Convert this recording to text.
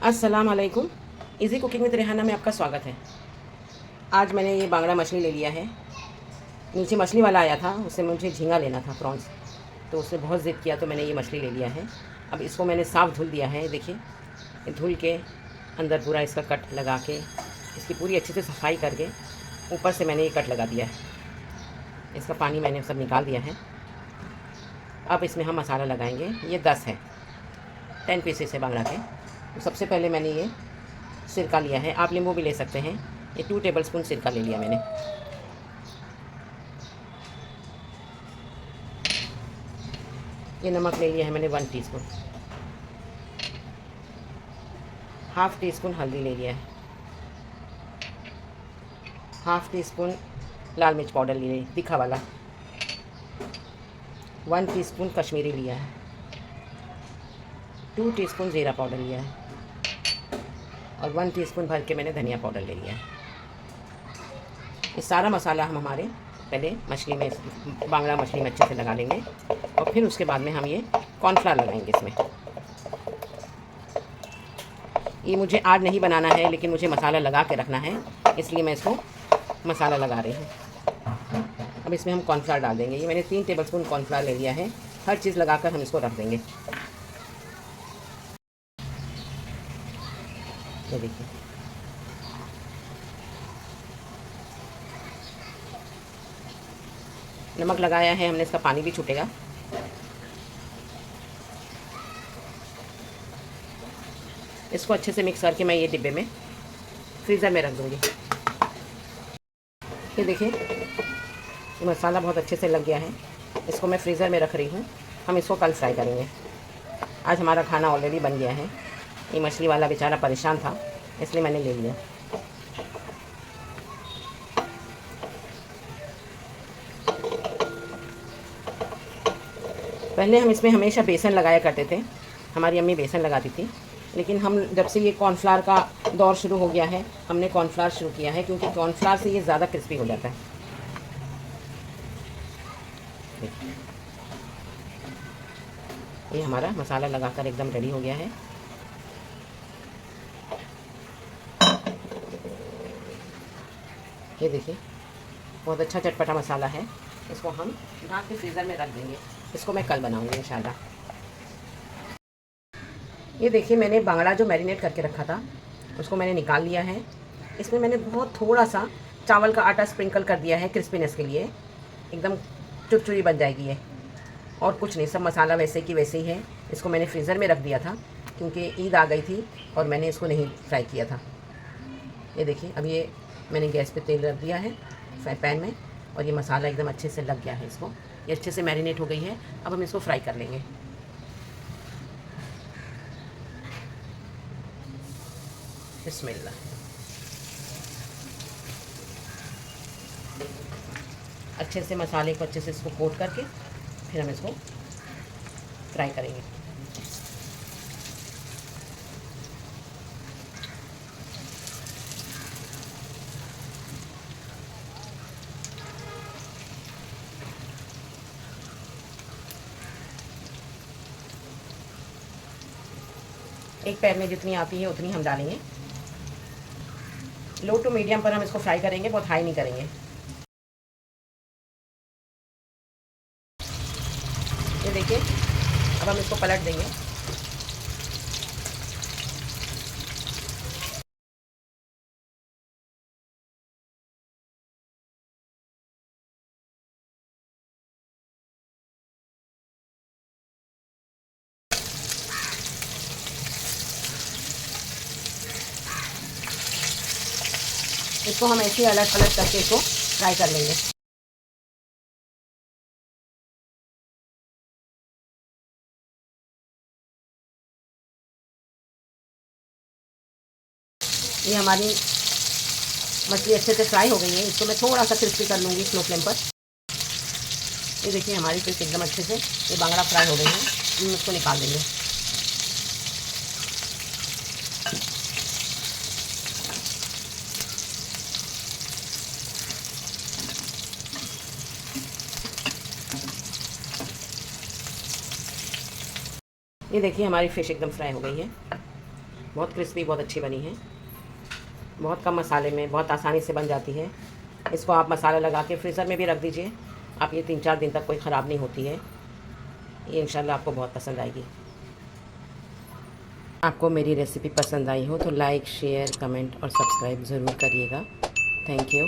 अस्सलाम वालेकुम। Easy cooking with Rehana में आपका स्वागत है। आज मैंने ये बांगड़ा मछली ले लिया है। नीचे मछली वाला आया था, उससे मुझे झींगा लेना था, प्रॉन्स। तो उसने बहुत ज़िद किया तो मैंने ये मछली ले लिया है। अब इसको मैंने साफ़ धुल दिया है। देखिए, ये धुल के अंदर पूरा इसका कट लगा के, इसकी पूरी अच्छे से सफाई करके ऊपर से मैंने ये कट लगा दिया है। इसका पानी मैंने सब निकाल दिया है। अब इसमें हम मसाला लगाएंगे। ये 10 है, 10 पीसेस है बांगड़ा के। तो सबसे पहले मैंने ये सिरका लिया है, आप नींबू भी ले सकते हैं। ये 2 टेबलस्पून सिरका ले लिया मैंने। ये नमक ले लिया है मैंने 1 टीस्पून। हाफ़ टी स्पून हल्दी ले लिया है। हाफ़ टी स्पून लाल मिर्च पाउडर लिए, तीखा वाला। 1 टीस्पून कश्मीरी लिया है। 2 टीस्पून ज़ीरा पाउडर लिया है और 1 टीस्पून भर के मैंने धनिया पाउडर ले लिया है। ये सारा मसाला हम हमारे पहले मछली में, बांगड़ा मछली में अच्छे से लगा लेंगे और फिर उसके बाद में हम ये कॉर्नफ्लावर लगाएंगे इसमें। ये मुझे आज नहीं बनाना है, लेकिन मुझे मसाला लगा के रखना है, इसलिए मैं इसको मसाला लगा रही हूँ। अब इसमें हम कॉर्नफ्लावर डाल देंगे। ये मैंने 3 टेबलस्पून कॉर्नफ्लावर ले लिया है। हर चीज़ लगाकर हम इसको रख देंगे। ये देखिए, नमक लगाया है हमने, इसका पानी भी छूटेगा। इसको अच्छे से मिक्स करके मैं ये डिब्बे में फ्रीज़र में रख दूँगी। ये देखिए, ये मसाला बहुत अच्छे से लग गया है। इसको मैं फ्रीज़र में रख रही हूँ। हम इसको कल फ्राई करेंगे। आज हमारा खाना ऑलरेडी बन गया है। ये मछली वाला बेचारा परेशान था, इसलिए मैंने ले लिया। पहले हम इसमें हमेशा बेसन लगाया करते थे, हमारी अम्मी बेसन लगाती थी। लेकिन हम जब से ये कॉर्नफ्लावर का दौर शुरू हो गया है, हमने कॉर्नफ्लावर शुरू किया है, क्योंकि कॉर्नफ्लावर से ये ज़्यादा क्रिस्पी हो जाता है। ये हमारा मसाला लगाकर एकदम रेडी हो गया है। ये देखिए, बहुत अच्छा चटपटा मसाला है। इसको हम ढक के फ्रीज़र में रख देंगे। इसको मैं कल बनाऊंगी इंशाल्लाह। ये देखिए, मैंने बांगड़ा जो मैरिनेट करके रखा था उसको मैंने निकाल लिया है। इसमें मैंने बहुत थोड़ा सा चावल का आटा स्प्रिंकल कर दिया है क्रिस्पीनेस के लिए। एकदम चुरचुरी बन जाएगी ये, और कुछ नहीं। सब मसाला वैसे की वैसे ही है। इसको मैंने फ्रीज़र में रख दिया था क्योंकि ईद आ गई थी और मैंने इसको नहीं फ्राई किया था। ये देखिए, अब ये मैंने गैस पे तेल रख दिया है फ्राई पैन में, और ये मसाला एकदम अच्छे से लग गया है इसको। ये अच्छे से मैरिनेट हो गई है। अब हम इसको फ्राई कर लेंगे। बिस्मिल्लाह। अच्छे से मसाले को अच्छे से इसको कोट करके फिर हम इसको फ्राई करेंगे। एक पैन में जितनी आती है उतनी हम डालेंगे। लो टू मीडियम पर हम इसको फ्राई करेंगे, बहुत हाई नहीं करेंगे। ये देखिए, अब हम इसको पलट देंगे। इसको हम ऐसे ही अलग पलट करके इसको फ्राई कर लेंगे। ये हमारी मछली अच्छे से फ्राई हो गई है। इसको मैं थोड़ा सा क्रिस्पी कर लूँगी स्लो फ्लेम पर। ये देखिए, हमारी फिश एकदम अच्छे से ये बांगड़ा फ्राई हो गई है। हम इसको निकाल देंगे। ये देखिए, हमारी फ़िश एकदम फ्राई हो गई है। बहुत क्रिस्पी, बहुत अच्छी बनी है। बहुत कम मसाले में बहुत आसानी से बन जाती है। इसको आप मसाला लगा के फ्रीज़र में भी रख दीजिए, आप ये 3-4 दिन तक कोई ख़राब नहीं होती है। ये इंशाल्लाह आपको बहुत पसंद आएगी। आपको मेरी रेसिपी पसंद आई हो तो लाइक, शेयर, कमेंट और सब्सक्राइब ज़रूर करिएगा। Thank you.